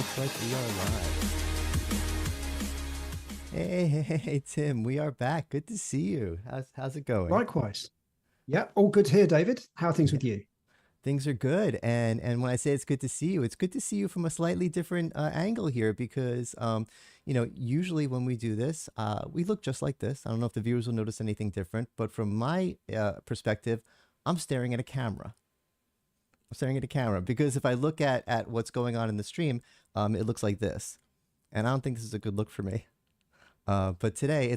looks like we are live. Hey, Tim, we are back. Good to see you. How's it going? Likewise. Yeah, all good here, David. How are things Yeah, with you? things are good. And when I say it's good to see you, it's good to see you from a slightly different angle here because usually when we do this, we look just like this. I don't know if the viewers will notice anything different, but from my perspective, I'm staring at a camera. I'm staring at a camera because if I look at what's going on in the stream, it looks like this, and I don't think this is a good look for me. But today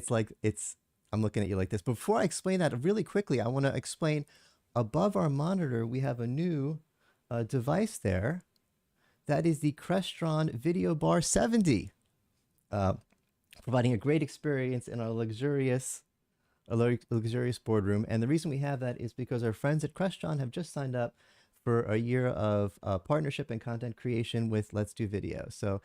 I'm looking at you like this. Before I explain that really quickly, I want to explain above our monitor, we have a new device there. That is the Crestron Video Bar 70, providing a great experience in our luxurious boardroom. And the reason we have that is because our friends at Crestron have just signed up for a year of partnership and content creation with Let's Do Video. So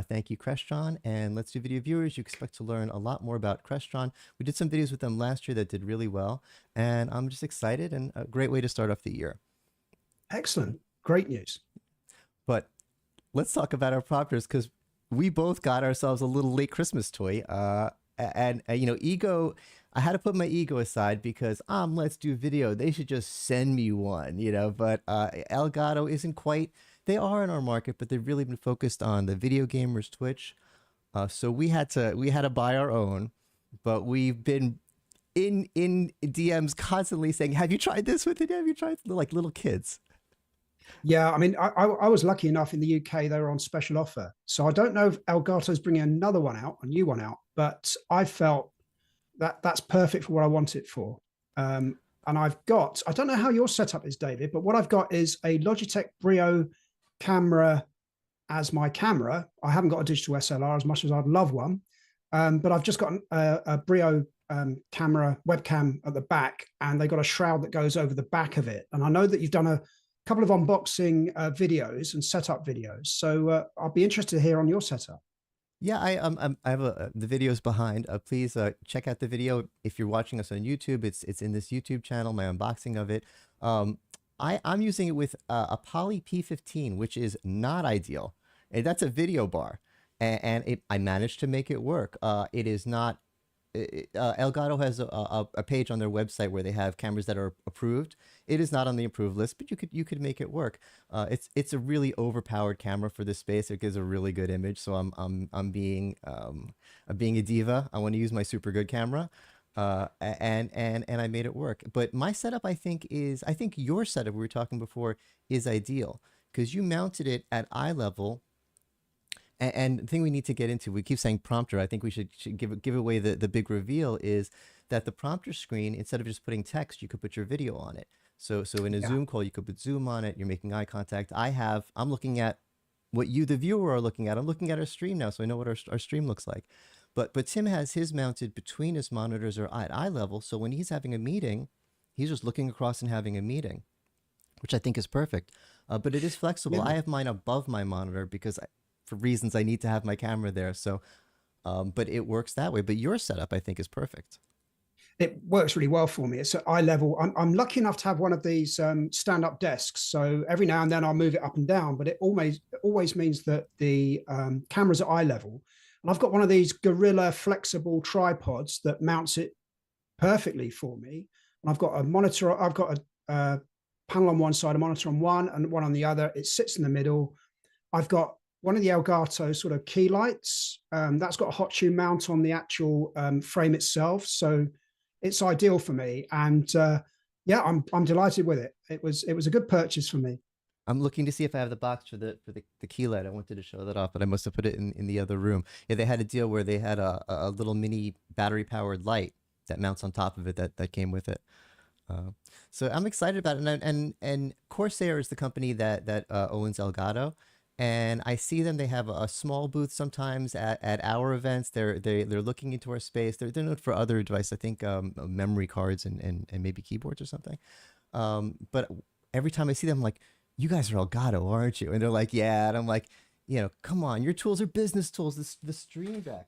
thank you, Crestron, and Let's Do Video viewers. You expect to learn a lot more about Crestron. We did some videos with them last year that did really well, and I'm just excited and a great way to start off the year. Excellent. Great news. But let's talk about our prompters because we both got ourselves a little late Christmas toy. Ego, I had to put my ego aside because Let's Do Video, they should just send me one, but Elgato isn't quite, they are in our market, but they've really been focused on the video gamers Twitch. So we had to buy our own, but we've been in DMs constantly saying, have you tried this with it? Have you tried, like little kids? Yeah, I mean, I was lucky enough in the UK, they were on special offer. So I don't know if Elgato's bringing another one out, a new one out, but I felt that's perfect for what I want it for. And I don't know how your setup is, David, but what I've got is a Logitech Brio camera as my camera. I haven't got a digital SLR as much as I'd love one, but I've just got a Brio camera webcam at the back, and they got a shroud that goes over the back of it. And I know that you've done a couple of unboxing videos and setup videos, so I'll be interested to hear on your setup. Yeah, I have the videos behind. Please check out the video if you're watching us on YouTube. It's in this YouTube channel, my unboxing of it. I'm using it with a Poly P15, which is not ideal. And that's a video bar, and I managed to make it work. It is not. Elgato has a page on their website where they have cameras that are approved. It is not on the approved list, but you could make it work. It's a really overpowered camera for this space. It gives a really good image. So I'm being a diva. I want to use my super good camera, and I made it work. But my setup, I think your setup we were talking before is ideal because you mounted it at eye level. And the thing we need to get into, we keep saying prompter. I think we should give away the big reveal is that the prompter screen, instead of just putting text, you could put your video on it. So in a Yeah. Zoom call, you could put Zoom on it. You're making eye contact. I'm looking at what you, the viewer, are looking at. I'm looking at our stream now, so I know what our stream looks like. But Tim has his mounted between his monitors or at eye level. So when he's having a meeting, he's just looking across and having a meeting, which I think is perfect. But it is flexible. Yeah. I have mine above my monitor because for reasons I need to have my camera there. So, but it works that way. But your setup, I think, is perfect. It works really well for me. It's at eye level. I'm lucky enough to have one of these stand-up desks. So every now and then I'll move it up and down, but it always means that the camera's at eye level. And I've got one of these Gorilla flexible tripods that mounts it perfectly for me. And I've got a monitor. I've got a panel on one side, a monitor on one, and one on the other. It sits in the middle. I've got one of the Elgato sort of key lights. That's got a hot tune mount on the actual frame itself. So it's ideal for me. And yeah, I'm delighted with it. It was a good purchase for me. I'm looking to see if I have the box for the key light. I wanted to show that off, but I must have put it in the other room. Yeah, they had a deal where they had a little mini battery powered light that mounts on top of it that came with it. So I'm excited about it. And Corsair is the company that owns Elgato. And I see them. They have a small booth sometimes at our events. They're looking into our space. They're known for other devices. I think memory cards and maybe keyboards or something. But every time I see them, I'm like, you guys are Elgato, aren't you? And they're like, yeah. And I'm like, come on, your tools are business tools. The Stream Deck.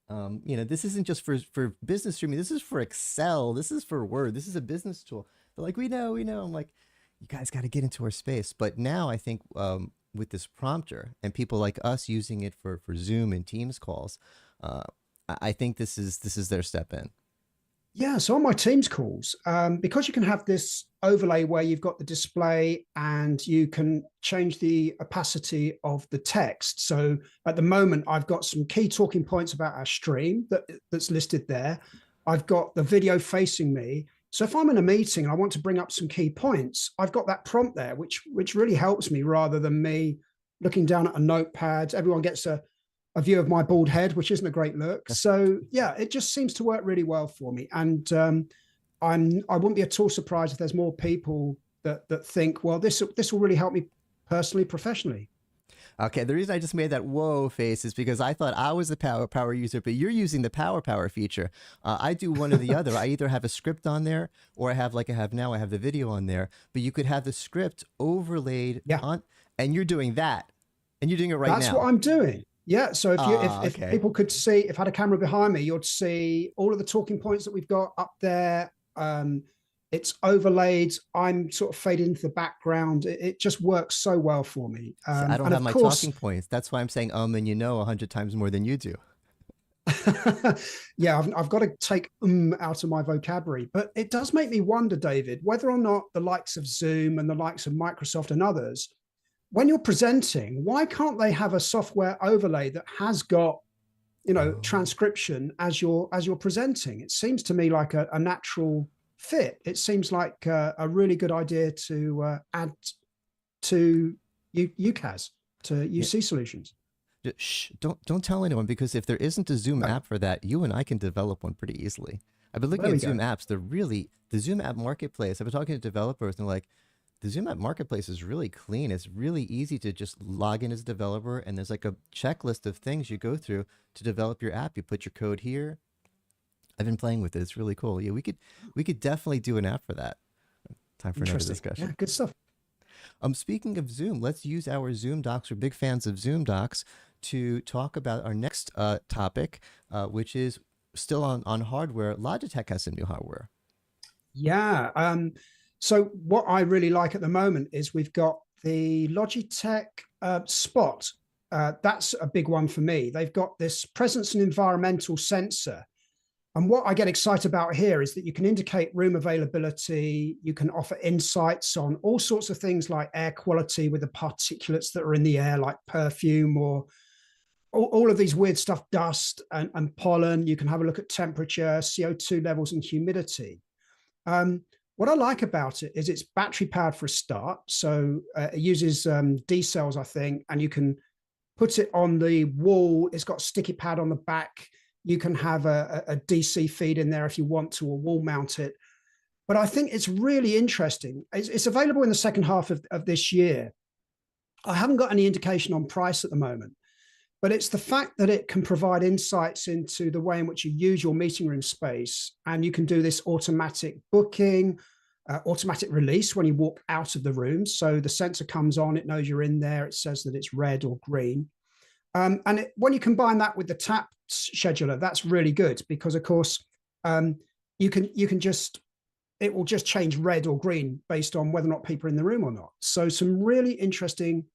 This isn't just for business streaming. This is for Excel. This is for Word. This is a business tool. They're like, we know. I'm like, you guys got to get into our space. But now I think with this prompter and people like us using it for Zoom and Teams calls, I think this is their step in. Yeah, so on my Teams calls, because you can have this overlay where you've got the display and you can change the opacity of the text. So at the moment, I've got some key talking points about our stream that's listed there. I've got the video facing me. So if I'm in a meeting and I want to bring up some key points, I've got that prompt there, which really helps me rather than me looking down at a notepad. Everyone gets a view of my bald head, which isn't a great look. So yeah, it just seems to work really well for me. And I wouldn't be at all surprised if there's more people that think, well, this will really help me personally, professionally. Okay, the reason I just made that whoa face is because I thought I was the power user, but you're using the power feature. I do one or the other. I either have a script on there, or I have like I have now. I have the video on there, but you could have the script overlaid on, and you're doing that, and you're doing it right now. That's what I'm doing. Yeah. So if okay. people could see, if I had a camera behind me, you'd see all of the talking points that we've got up there. It's overlaid. I'm sort of faded into the background. It just works so well for me. See, I don't have my talking points. That's why I'm saying and 100 times more than you do. Yeah, I've got to take out of my vocabulary. But it does make me wonder, David, whether or not the likes of Zoom and the likes of Microsoft and others, when you're presenting, why can't they have a software overlay that has got, transcription as you're presenting? It seems to me like a natural fit. It seems like a really good idea to add to UCAS, to UC Solutions. Shh, don't tell anyone, because if there isn't a Zoom app for that, you and I can develop one pretty easily. I've been looking at Zoom apps. The Zoom app marketplace. I've been talking to developers, and they're like, the Zoom app marketplace is really clean. It's really easy to just log in as a developer, and there's like a checklist of things you go through to develop your app. You put your code here. I've been playing with it. It's really cool. Yeah, we could definitely do an app for that. Time for another discussion. Yeah, good stuff. Speaking of Zoom, let's use our Zoom docs. We're big fans of Zoom docs to talk about our next topic, which is still on hardware. Logitech has some new hardware. Yeah. So what I really like at the moment is we've got the Logitech Spot. That's a big one for me. They've got this presence and environmental sensor. And what I get excited about here is that you can indicate room availability. You can offer insights on all sorts of things like air quality with the particulates that are in the air, like perfume or all of these weird stuff, dust and pollen. You can have a look at temperature, CO2 levels, and humidity. What I like about it is it's battery powered for a start. So it uses D cells, I think, and you can put it on the wall. It's got a sticky pad on the back. You can have a DC feed in there if you want to, or wall mount it. But I think it's really interesting. It's available in the second half of this year. I haven't got any indication on price at the moment, but it's the fact that it can provide insights into the way in which you use your meeting room space. And you can do this automatic booking, automatic release when you walk out of the room. So the sensor comes on, it knows you're in there. It says that it's red or green. When you combine that with the tap scheduler, that's really good, because of course you can just, it will just change red or green based on whether or not people are in the room or not. So some really interesting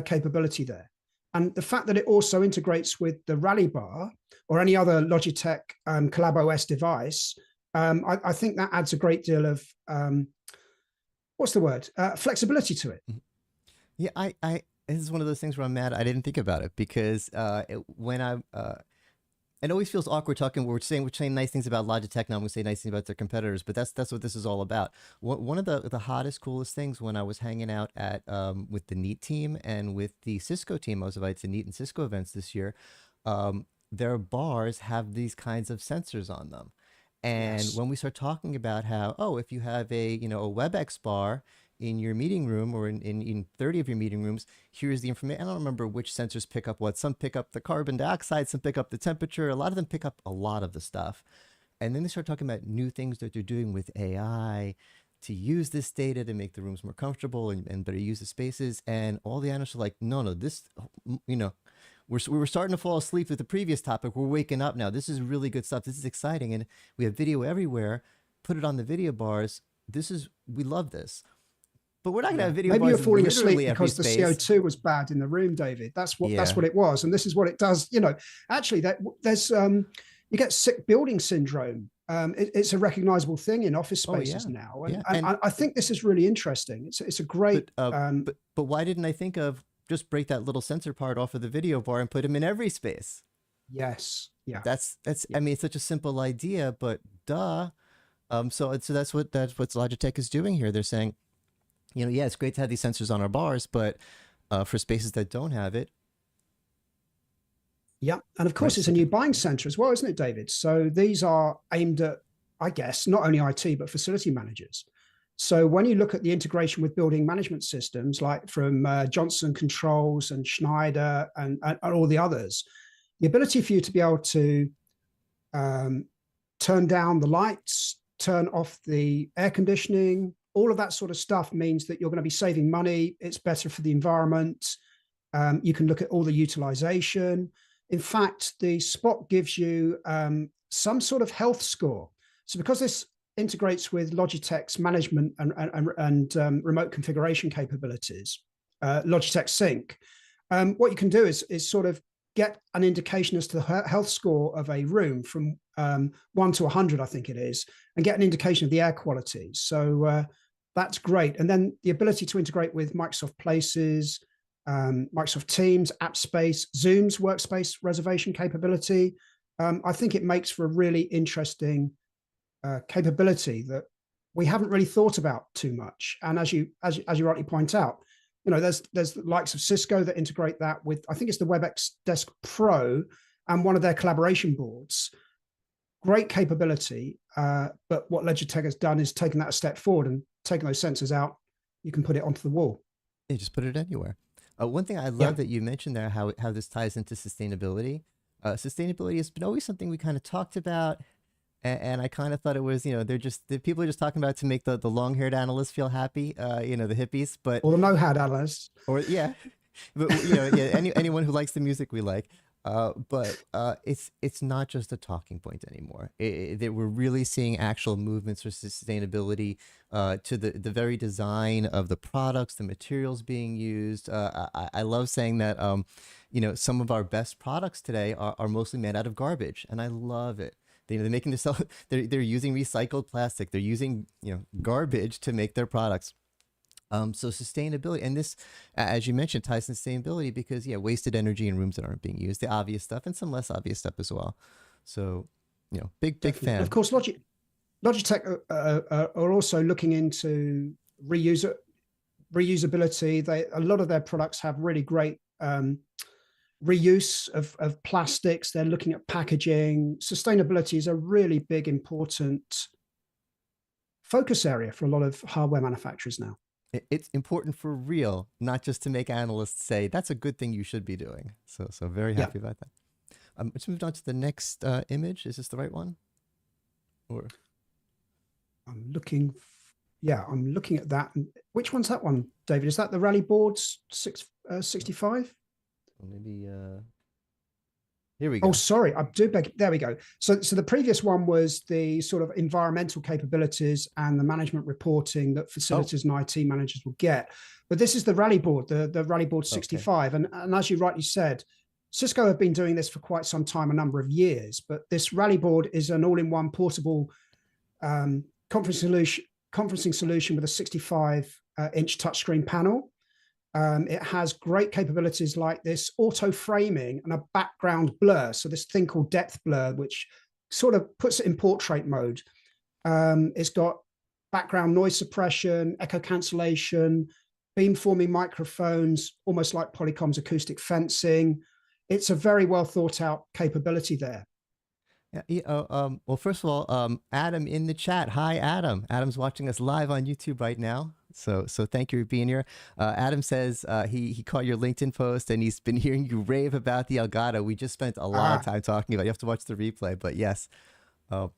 capability there. And the fact that it also integrates with the Rally Bar or any other Logitech CollabOS device, I think that adds a great deal of flexibility to it. Yeah, this is one of those things where I'm mad I didn't think about it, because it always feels awkward talking. We're saying nice things about Logitech now. We say nice things about their competitors, but that's what this is all about. One of the hottest, coolest things when I was hanging out at with the Neat team and with the Cisco team, I was invited to Neat and Cisco events this year. Their bars have these kinds of sensors on them, and when we start talking about how, if you have a WebEx bar in your meeting room, or in 30 of your meeting rooms, here's the information. I don't remember which sensors pick up what. Some pick up the carbon dioxide, some pick up the temperature. A lot of them pick up a lot of the stuff. And then they start talking about new things that they're doing with AI to use this data to make the rooms more comfortable and better use the spaces. And all the analysts are like, no, this, we were starting to fall asleep with the previous topic. We're waking up now. This is really good stuff. This is exciting. And we have video everywhere. Put it on the video bars. We love this. but we're not gonna Yeah, have video maybe you're bars in falling asleep literally every because the space. CO2 was bad in the room, David. That's Yeah. what it was, and this is what it does. Actually, there's you get sick building syndrome. It's a recognizable thing in office Oh spaces yeah. now, and, Yeah. and I think this is really interesting. It's a great. But uh, but why didn't I think of just break that little sensor part off of the video bar and put them in every space? Yes, yeah, That's yeah, I mean, it's such a simple idea, but duh. So that's what Logitech is doing here. They're saying, yeah, it's great to have these sensors on our bars, but for spaces that don't have it, yeah. And of right? course, it's a So new buying center as well, isn't it, David? So these are aimed at, I guess, not only IT but facility managers. So when you look at the integration with building management systems, like from Johnson Controls and Schneider and all the others, the ability for you to be able to um, turn down the lights, turn off the air conditioning, all of that sort of stuff means that you're going to be saving money. It's better for the environment. You can look at all the utilization. In fact, the spot gives you some sort of health score. So because this integrates with Logitech's management and remote configuration capabilities, Logitech Sync, what you can do is sort of get an indication as to the health score of a room from 1 to 100, I think it is, and get an indication of the air quality. So that's great. And then the ability to integrate with Microsoft Places, Microsoft Teams, AppSpace, Zoom's workspace reservation capability. I think it makes for a really interesting capability that we haven't really thought about too much. And as you rightly point out, there's the likes of Cisco that integrate that with, I think it's the WebEx Desk Pro and one of their collaboration boards. Great capability, but what Logitech has done is taken that a step forward and taken those sensors out. You can put it onto the wall. yeah, just put it anywhere. One thing I Yeah. love that you mentioned there, how this ties into sustainability. Sustainability has been always something we kind of talked about, and I kind of thought it was, the people are just talking about it to make the long-haired analysts feel happy, the hippies, but Or the no-had analysts. or yeah, but yeah, anyone who likes the music we like. But it's not just a talking point anymore. That we're really seeing actual movements for sustainability, to the very design of the products, the materials being used. I love saying that, some of our best products today are mostly made out of garbage, and I love it. They're making themselves. They're using recycled plastic. They're using garbage to make their products. So sustainability, and this, as you mentioned, ties to sustainability because wasted energy in rooms that aren't being used, the obvious stuff, and some less obvious stuff as well. So, big Definitely. And of fan. course, Logitech are also looking into reusability. A lot of their products have really great reuse of plastics. They're looking at packaging. Sustainability is a really big, important focus area for a lot of hardware manufacturers now. It's important for real, not just to make analysts say that's a good thing you should be doing. So very Yeah, happy about that. Let's move on to the next image. Is this the right one? Or I'm looking. I'm looking at that. Which one's that one, David? Is that the Rally Boards 65? maybe here we Oh, go. sorry, I do beg. There we go. So the previous one was the sort of environmental capabilities and the management reporting that facilities and IT managers will get. But this is the Rally Board, the Rally Board 65. Okay. And as you rightly said, Cisco have been doing this for quite some time, a number of years. But this Rally Board is an all-in-one portable conferencing solution with a 65-inch touchscreen panel. It has great capabilities like this auto framing and a background blur. So this thing called depth blur, which sort of puts it in portrait mode. It's got background noise suppression, echo cancellation, beamforming microphones, almost like Polycom's acoustic fencing. It's a very well thought out capability there. Yeah. Well, first of all, Adam in the chat. Hi, Adam. Adam's watching us live on YouTube right now. So thank you for being here. Adam says he caught your LinkedIn post and he's been hearing you rave about the Elgato. We just spent a lot of time talking about it. You have to watch the replay, but yes. So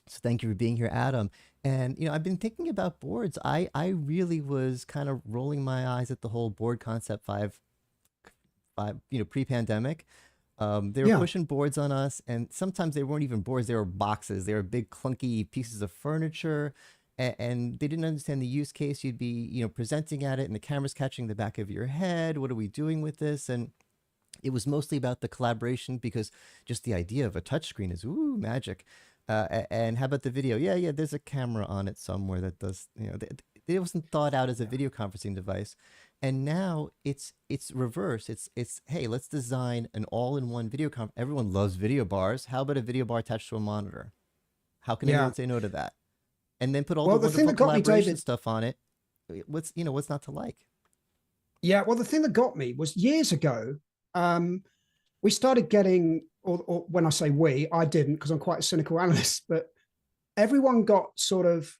thank you for being here, Adam. And I've been thinking about boards. I really was kind of rolling my eyes at the whole board concept five pre-pandemic. They were pushing boards on us, and sometimes they weren't even boards, they were boxes. They were big clunky pieces of furniture, and they didn't understand the use case. You'd be, presenting at it and the camera's catching the back of your head. What are we doing with this? And it was mostly about the collaboration, because just the idea of a touchscreen is ooh magic. And how about the video? Yeah, yeah. There's a camera on it somewhere that does. It wasn't thought out as a video conferencing device, and now it's reverse. It's hey, let's design an all-in-one video Everyone loves video bars. How about a video bar attached to a monitor? How can Yeah. anyone say no to that? And then put all the Well, the thing wonderful that got me, collaboration David, stuff on it. What's not to like? yeah, well, the thing that got me was years ago, we started getting, or when I say we, I didn't, because I'm quite a cynical analyst, but everyone got sort of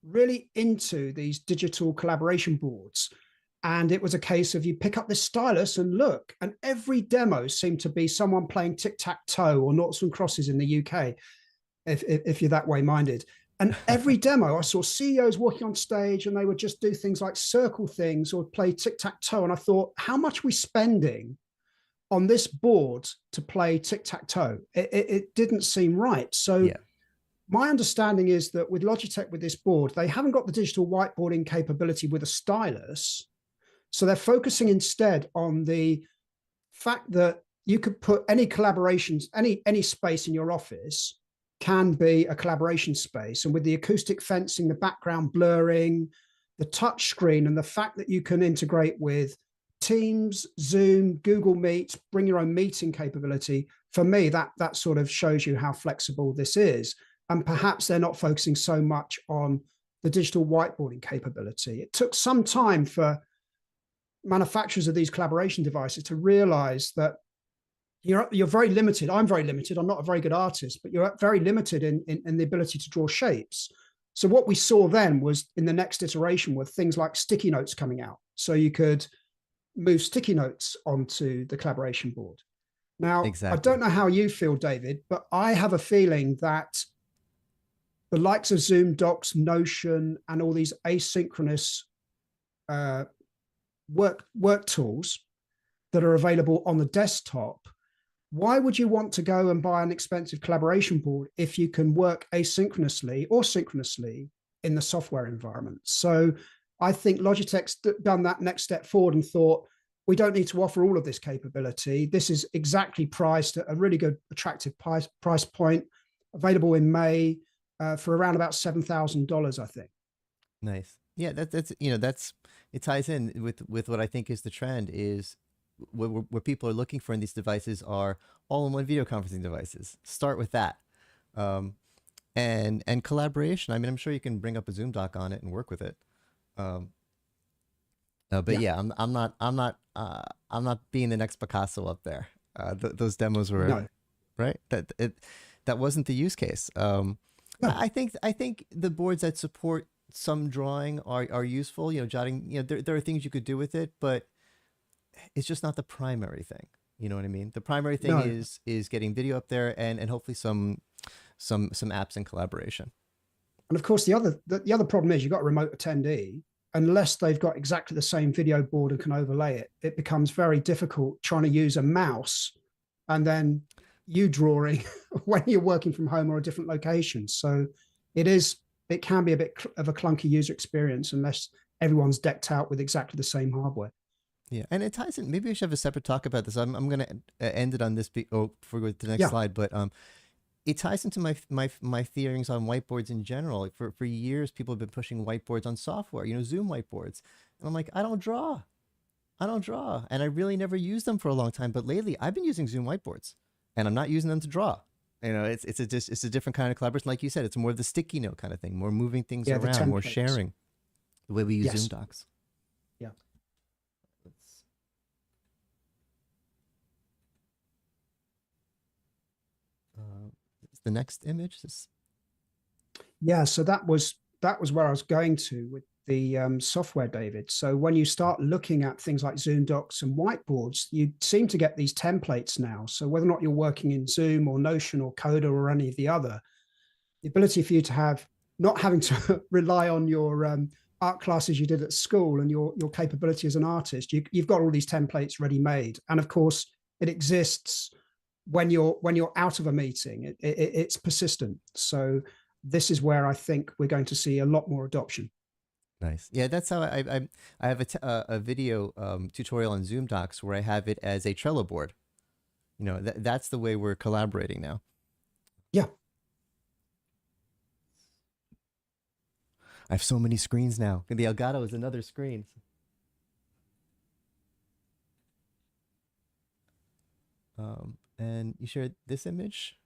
really into these digital collaboration boards. And it was a case of you pick up this stylus and look, and every demo seemed to be someone playing tic-tac-toe or noughts and crosses in the UK, if you're that way minded. And every demo, I saw CEOs walking on stage and they would just do things like circle things or play tic-tac-toe. And I thought, how much are we spending on this board to play tic-tac-toe? It didn't seem right. So Yeah. my understanding is that with Logitech, with this board, they haven't got the digital whiteboarding capability with a stylus. So they're focusing instead on the fact that you could put any collaborations, any space in your office can be a collaboration space. And with the acoustic fencing, the background blurring, the touch screen, and the fact that you can integrate with Teams, Zoom, Google Meet, bring your own meeting capability, for me, that sort of shows you how flexible this is. And perhaps they're not focusing so much on the digital whiteboarding capability. It took some time for manufacturers of these collaboration devices to realize that you're very limited. I'm very limited. I'm not a very good artist, but you're very limited in the ability to draw shapes. So what we saw then was in the next iteration were things like sticky notes coming out. So you could move sticky notes onto the collaboration board. Now, I Exactly. don't know how you feel, David, but I have a feeling that the likes of Zoom Docs, Notion, and all these asynchronous work tools that are available on the desktop, why would you want to go and buy an expensive collaboration board if you can work asynchronously or synchronously in the software environment? So I think Logitech's done that next step forward and thought, we don't need to offer all of this capability. This is exactly priced at a really good, attractive price point, available in May for around about $7,000, I think. Nice. Yeah, that's it ties in with what I think is the trend is what people are looking for in these devices are all-in-one video conferencing devices. Start with that, and collaboration. I mean, I'm sure you can bring up a Zoom doc on it and work with it. But yeah, I'm not being the next Picasso up there. Those demos were No. right. That wasn't the use case. No. I think the boards that support some drawing are useful. Jotting. There are things you could do with it, but it's just not the primary thing. You know what I mean? The primary thing No. is getting video up there and hopefully some apps and collaboration. And of course, the other problem is you've got a remote attendee. Unless they've got exactly the same video board and can overlay it, it becomes very difficult trying to use a mouse and then you drawing when you're working from home or a different location. So it can be a bit of a clunky user experience unless everyone's decked out with exactly the same hardware. Yeah, and it ties in. Maybe we should have a separate talk about this. I'm going to end it on this before we go to the next slide. But it ties into my theories on whiteboards in general. Like for years, people have been pushing whiteboards on software. Zoom whiteboards, and I'm like, I don't draw, and I really never used them for a long time. But lately, I've been using Zoom whiteboards, and I'm not using them to draw. It's a different kind of collaboration. Like you said, it's more of the sticky note kind of thing, more moving things around, more sharing, the way we use Zoom docs. Yeah. The next image. Yeah, so that was where I was going to with the software, David. So when you start looking at things like Zoom Docs and whiteboards, you seem to get these templates now. So whether or not you're working in Zoom or Notion or Coda or any of the other, the ability for you to have not having to rely on your art classes you did at school and your capability as an artist, you've got all these templates ready made, and of course it exists when you're out of a meeting. It's persistent. So this is where I think we're going to see a lot more adoption. Nice. Yeah, that's how I have a video tutorial on Zoom Docs where I have it as a Trello board. You know, that's the way we're collaborating now. Yeah. I have so many screens now. The Elgato is another screen. And you shared this image?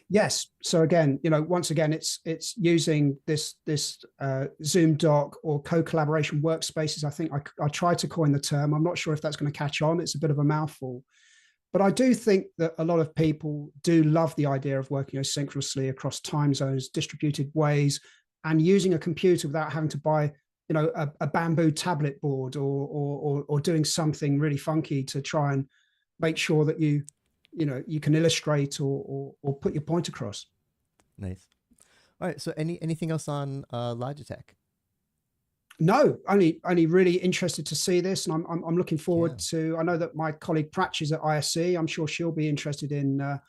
Yes. So again, once again, it's using this Zoom doc or co-collaboration workspaces. I think I tried to coin the term. I'm not sure if that's going to catch on. It's a bit of a mouthful, but I do think that a lot of people do love the idea of working asynchronously across time zones, distributed ways, and using a computer without having to buy, a bamboo tablet board or doing something really funky to try and make sure that you can illustrate or put your point across. Nice. All right. So anything else on Logitech? No, only really interested to see this, and I'm looking forward to. I know that my colleague Pratch is at ISE. I'm sure she'll be interested in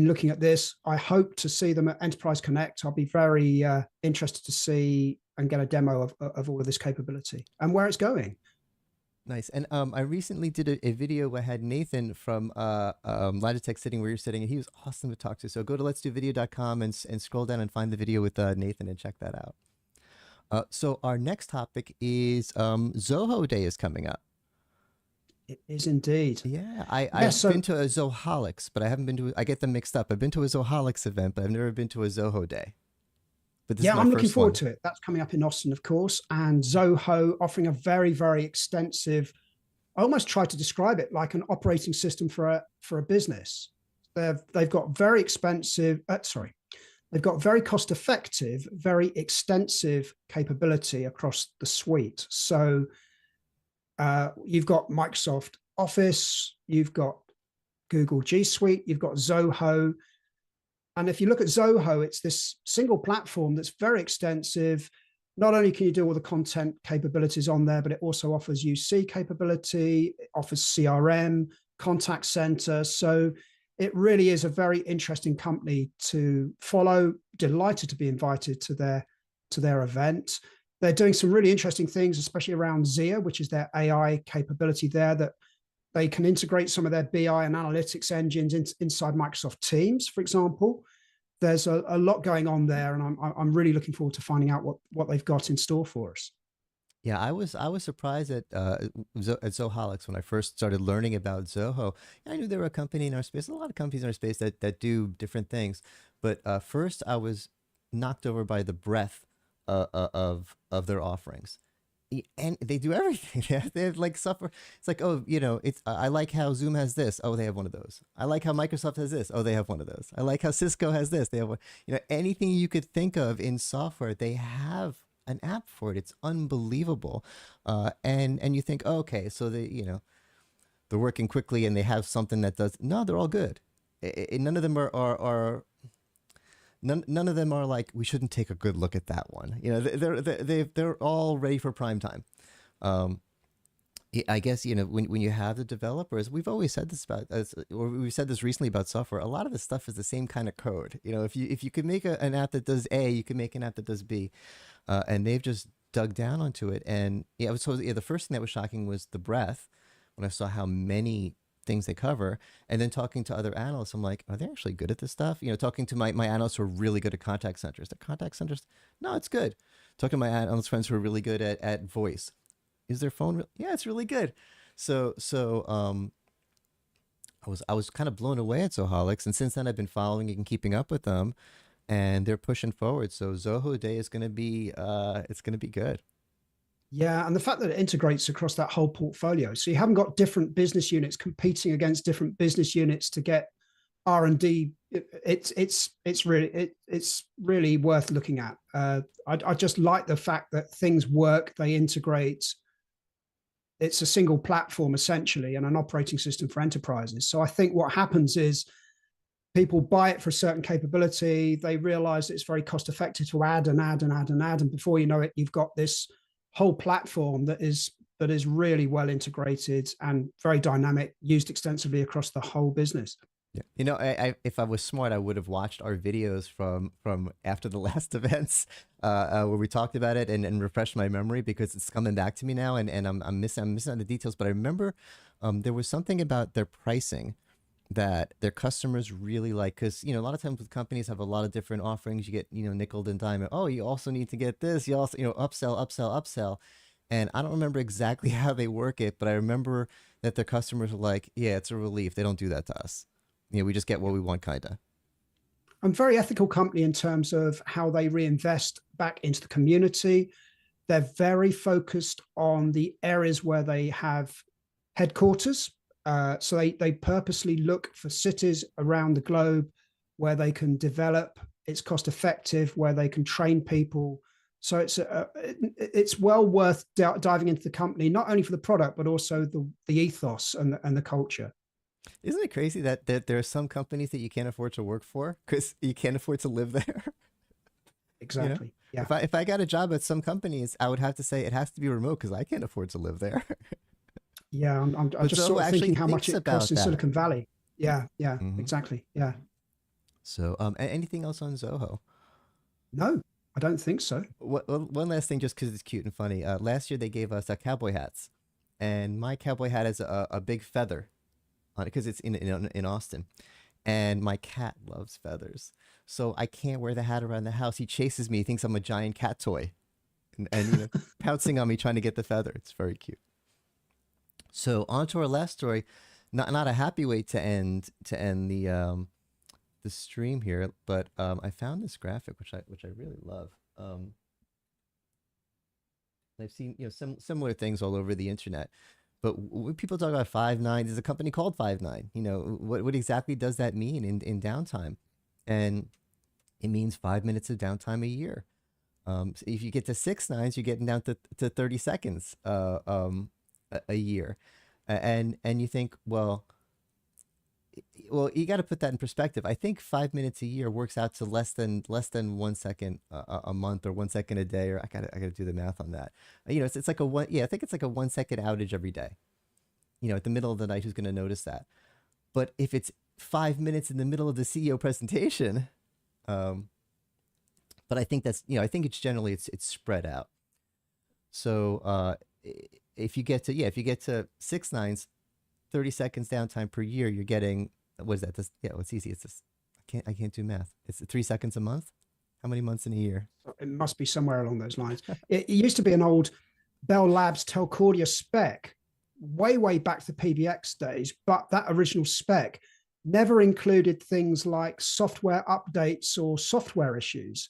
looking at this. I hope to see them at Enterprise Connect. I'll be very interested to see and get a demo of all of this capability and where it's going. Nice. And I recently did a video where I had Nathan from Logitech sitting where you're sitting, and he was awesome to talk to. So go to letsdovideo.com and scroll down and find the video with Nathan and check that out. So our next topic is Zoho Day is coming up. It is indeed. Yeah, I've been to a Zoholics, but I haven't been to, I get them mixed up. I've been to a Zoholics event, but I've never been to a Zoho Day. But this is I'm looking forward to it. That's coming up in Austin, of course, and Zoho offering a very, very extensive, I almost try to describe it like an operating system for a business. They've got very expensive, they've got very cost-effective, very extensive capability across the suite. So you've got Microsoft Office, you've got Google G Suite, you've got Zoho. And if you look at Zoho, it's this single platform that's very extensive. Not only can you do all the content capabilities on there, but it also offers UC capability, it offers CRM, contact center. So it really is a very interesting company to follow. Delighted to be invited to their event. They're doing some really interesting things, especially around Zia, which is their AI capability there, that they can integrate some of their BI and analytics engines inside Microsoft Teams, for example. There's a lot going on there, and I'm really looking forward to finding out what they've got in store for us. Yeah, I was surprised at Zoholics when I first started learning about Zoho. I knew they were a company in our space. A lot of companies in our space that do different things, but first I was knocked over by the breadth of their offerings. And they do everything. Yeah, they have like software. It's like, oh, I like how Zoom has this. Oh, they have one of those. I like how Microsoft has this. Oh, they have one of those. I like how Cisco has this. They have one. Anything you could think of in software, they have an app for it. It's unbelievable. And you think, oh, okay, so they're working quickly and they have something that does. No, they're all good. None of them are None of them are like, we shouldn't take a good look at that one. They're all ready for prime time. I guess when you have the developers, we've always said this or we've said this recently about software. A lot of the stuff is the same kind of code. If you could make an app that does A, you can make an app that does B, and they've just dug down onto it. And the first thing that was shocking was the breadth when I saw how many things they cover, and then talking to other analysts, I'm like, are they actually good at this stuff? Talking to my analysts who are really good at contact centers. The contact centers, no, it's good. Talking to my analyst friends who are really good at voice. Is their phone? Yeah, it's really good. So I was kind of blown away at Zoholics, and since then I've been following and keeping up with them, and they're pushing forward. So Zoho Day is going to be it's going to be good. Yeah, and the fact that it integrates across that whole portfolio, so you haven't got different business units competing against different business units to get R&D. It's really worth looking at. I just like the fact that things work, they integrate. It's a single platform essentially, and an operating system for enterprises. So I think what happens is people buy it for a certain capability. They realize it's very cost effective to add and add and add and add, and before you know it, you've got this whole platform that is really well integrated and very dynamic, used extensively across the whole business. Yeah. If I was smart, I would have watched our videos from after the last events, where we talked about it and refreshed my memory because it's coming back to me now, and I'm missing on the details. But I remember, there was something about their pricing that their customers really like, because a lot of times with companies have a lot of different offerings. You get nickel and dime. Oh, you also need to get this. You also upsell, upsell, upsell. And I don't remember exactly how they work it, but I remember that their customers are like, yeah, it's a relief. They don't do that to us. We just get what we want, kind of. I'm very ethical company in terms of how they reinvest back into the community. They're very focused on the areas where they have headquarters. So they purposely look for cities around the globe where they can develop, it's cost effective, where they can train people. So it's well worth diving into the company, not only for the product, but also the ethos and the culture. Isn't it crazy that there are some companies that you can't afford to work for because you can't afford to live there? you know, Exactly. Yeah. if I got a job at some companies, I would have to say it has to be remote because I can't afford to live there. Yeah. I'm But just Zoho sort of actually thinking how much thinks it costs about in that. Silicon Valley. Yeah. Yeah. Hmm. Exactly. Yeah. So, anything else on Zoho? No, I don't think so. One last thing, just because it's cute and funny. Last year they gave us cowboy hats, and my cowboy hat has a big feather on it because it's in Austin, and my cat loves feathers, so I can't wear the hat around the house. He chases me, he thinks I'm a giant cat toy, and pouncing on me trying to get the feather. It's very cute. So on to our last story. Not a happy way to end the stream here, but I found this graphic which I really love. I've seen similar things all over the internet, but when people talk about 5 9, there's a company called 5 9. What exactly does that mean in downtime? And it means 5 minutes of downtime a year. So if you get to 6 9s, you're getting down to 30 seconds a year. And you think, well, you got to put that in perspective. I think 5 minutes a year works out to less than 1 second a month, or 1 second a day, or I gotta do the math on that. It's like a one. Yeah, I think it's like a 1 second outage every day. At the middle of the night, who's going to notice that? But if it's 5 minutes in the middle of the CEO presentation, um, but I think I think it's generally it's spread out. So if you get to 6 9s, 30 seconds downtime per year, you're getting, what is that? It's easy. It's just, I can't do math. It's 3 seconds a month. How many months in a year? It must be somewhere along those lines. It used to be an old Bell Labs Telcordia spec, way back to PBX days, but that original spec never included things like software updates or software issues.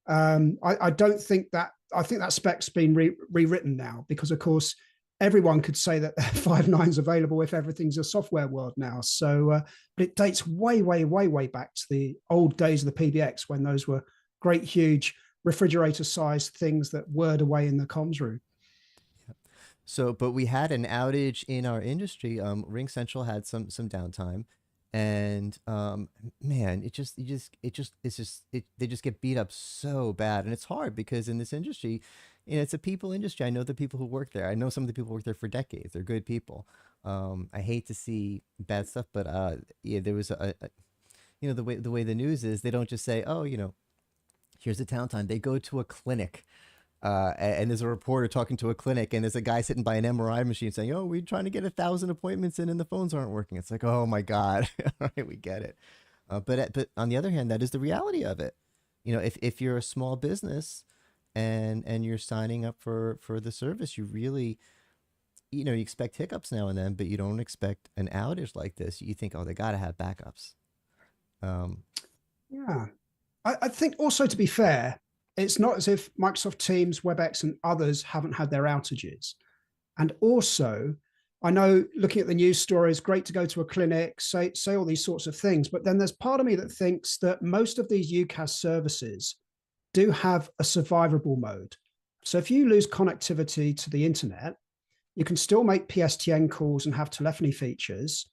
I don't think that. I think that spec's been rewritten now because, of course, everyone could say that 5 9's available if everything's a software world now. So, but it dates way back to the old days of the PBX when those were great, huge refrigerator-sized things that whirred away in the comms room. So, but we had an outage in our industry. RingCentral had some downtime, and man, they just get beat up so bad, and it's hard because in this industry, it's a people industry. I know the people who work there. I know some of the people who work there for decades. They're good people. I hate to see bad stuff, but yeah, there was the way the news is, they don't just say, oh, here's the downtime. They go to a clinic, and there's a reporter talking to a clinic, and there's a guy sitting by an MRI machine saying, "Oh, we're trying to get 1,000 appointments in, and the phones aren't working." It's like, oh my god, all right, we get it. But on the other hand, that is the reality of it. If you're a small business and you're signing up for the service, you really, you expect hiccups now and then, but you don't expect an outage like this. You think, oh, they got to have backups. Um, Yeah. I think also, to be fair, it's not as if Microsoft Teams, WebEx, and others haven't had their outages. And also, I know looking at the news stories, great to go to a clinic, say all these sorts of things. But then there's part of me that thinks that most of these UCaaS services do have a survivable mode. So if you lose connectivity to the internet, you can still make PSTN calls and have telephony features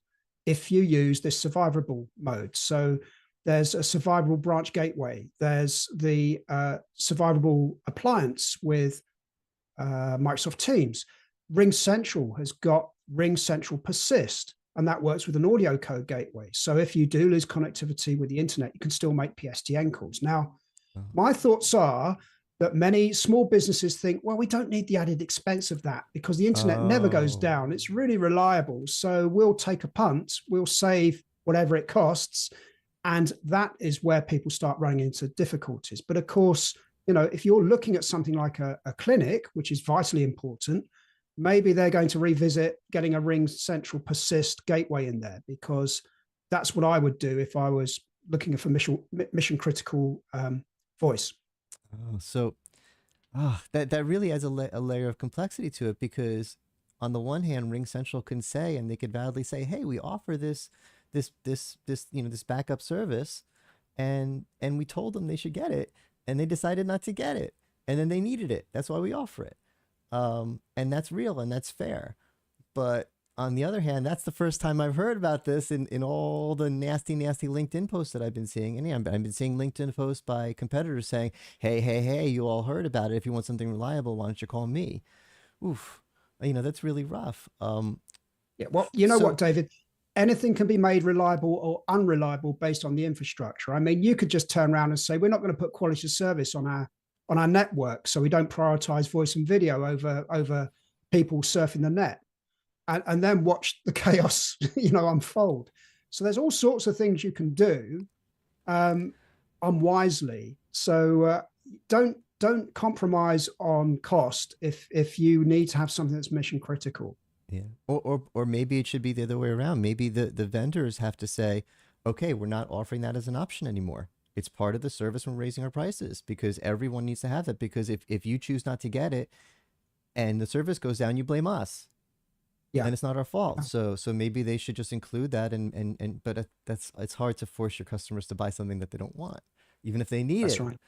if you use this survivable mode. So there's a survivable branch gateway. There's the survivable appliance with Microsoft Teams. RingCentral has got RingCentral Persist. and that works with an audio code gateway. So if you do lose connectivity with the internet, you can still make PSTN calls. Now, Oh. my thoughts are that many small businesses think, well, we don't need the added expense of that because the internet never goes Oh. down. It's really reliable. So we'll take a punt, we'll save whatever it costs. And that is where people start running into difficulties. But of course, if you're looking at something like a clinic, which is vitally important, maybe they're going to revisit getting a RingCentral Persist gateway in there, because that's what I would do if I was looking for mission critical voice. Oh, so that really adds a layer of complexity to it, because on the one hand, RingCentral can say, and they could validly say, hey, we offer this backup service, and we told them they should get it, and they decided not to get it, and then they needed it. That's why we offer it. And that's real and that's fair. But on the other hand, that's the first time I've heard about this in all the nasty LinkedIn posts that I've been seeing. And yeah, I've been seeing LinkedIn posts by competitors saying, hey, you all heard about it. If you want something reliable, why don't you call me? Oof. That's really rough. Yeah, well, what, David? Anything can be made reliable or unreliable based on the infrastructure. I mean, you could just turn around and say, we're not going to put quality of service on our network, so we don't prioritize voice and video over people surfing the net, and then watch the chaos unfold. So there's all sorts of things you can do unwisely. So don't compromise on cost if you need to have something that's mission critical. Yeah. Or maybe it should be the other way around. Maybe the vendors have to say, okay, we're not offering that as an option anymore. It's part of the service when raising our prices, because everyone needs to have it. Because if you choose not to get it and the service goes down, you blame us. Yeah. And it's not our fault. So maybe they should just include that, but it's hard to force your customers to buy something that they don't want, even if they need it. That's right.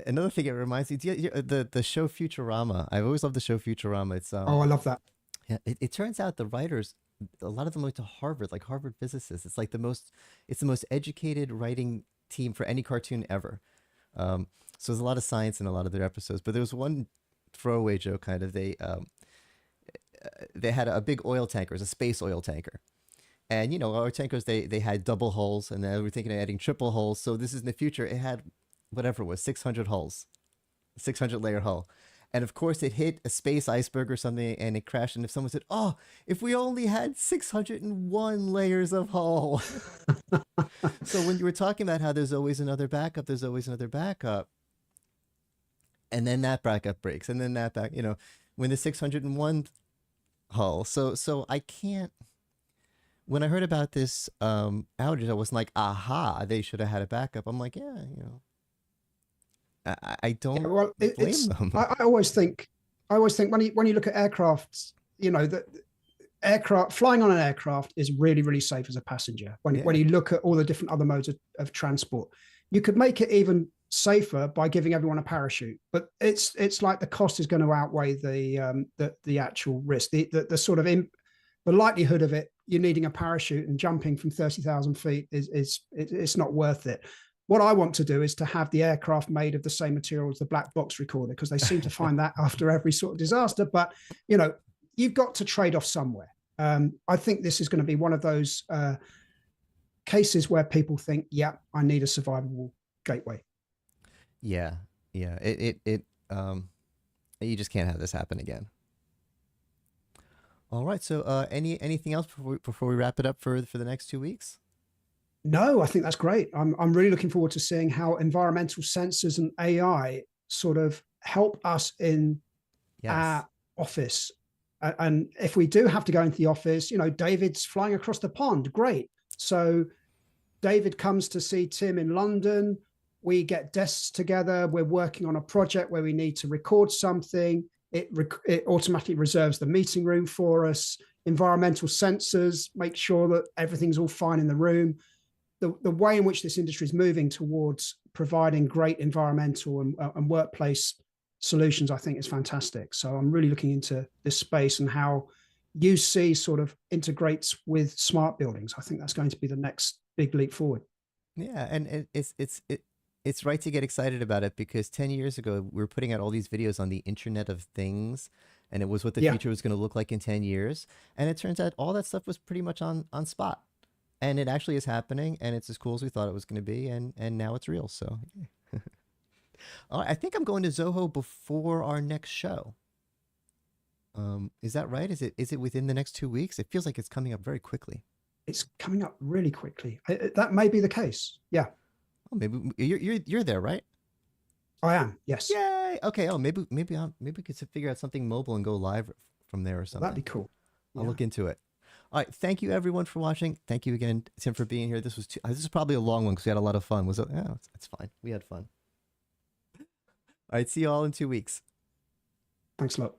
Another thing it reminds me, the show Futurama. I've always loved the show Futurama. It's I love that. Yeah, it turns out the writers, a lot of them went to Harvard, like Harvard physicists. It's like the most educated writing team for any cartoon ever. So there's a lot of science in a lot of their episodes. But there was one throwaway joke, kind of. They had a big oil tanker, it was a space oil tanker. And oil tankers, they had double hulls, and they were thinking of adding triple hulls. So this is in the future. It had whatever it was, 600 hulls, 600 layer hull. And of course, it hit a space iceberg or something, and it crashed. And if someone said, "Oh, if we only had 601 layers of hull," so when you were talking about how there's always another backup, and then that backup breaks, and then that when the 601 hull. So I can't. When I heard about this outage, I wasn't like, "Aha, they should have had a backup." I'm like, yeah, I don't blame them. I always think when you look at aircrafts, that aircraft flying on an aircraft is really, really safe as a passenger. When you look at all the different other modes of transport, you could make it even safer by giving everyone a parachute. But it's like the cost is going to outweigh the actual risk. The sort of the likelihood of it, you needing a parachute and jumping from 30,000 feet it's not worth it. What I want to do is to have the aircraft made of the same material as the black box recorder, because they seem to find that after every sort of disaster. But, you've got to trade off somewhere. I think this is going to be one of those cases where people think, yeah, I need a survivable gateway. Yeah. It you just can't have this happen again. All right. So anything else before we wrap it up for the next 2 weeks? No, I think that's great. I'm really looking forward to seeing how environmental sensors and AI sort of help us in our office. And if we do have to go into the office, David's flying across the pond. Great. So David comes to see Tim in London. We get desks together. We're working on a project where we need to record something. It automatically reserves the meeting room for us. Environmental sensors make sure that everything's all fine in the room. The way in which this industry is moving towards providing great environmental and workplace solutions, I think, is fantastic. So I'm really looking into this space and how UC sort of integrates with smart buildings. I think that's going to be the next big leap forward. Yeah, and it's right to get excited about it, because 10 years ago we were putting out all these videos on the Internet of Things. and it was what the Yeah. future was going to look like in 10 years. And it turns out all that stuff was pretty much on spot. And it actually is happening, and it's as cool as we thought it was going to be, and now it's real. So, all right, I think I'm going to Zoho before our next show. Is that right? Is it within the next 2 weeks? It feels like it's coming up very quickly. It's coming up really quickly. That may be the case. Yeah. Oh, maybe you're there, right? I am. Yes. Yay! Okay. Oh, maybe we could figure out something mobile and go live from there or something. That'd be cool. I'll look into it. All right. Thank you everyone for watching. Thank you again, Tim, for being here. This is probably a long one because we had a lot of fun. Was it? Yeah, it's fine. We had fun. All right. See you all in 2 weeks. Thanks a lot.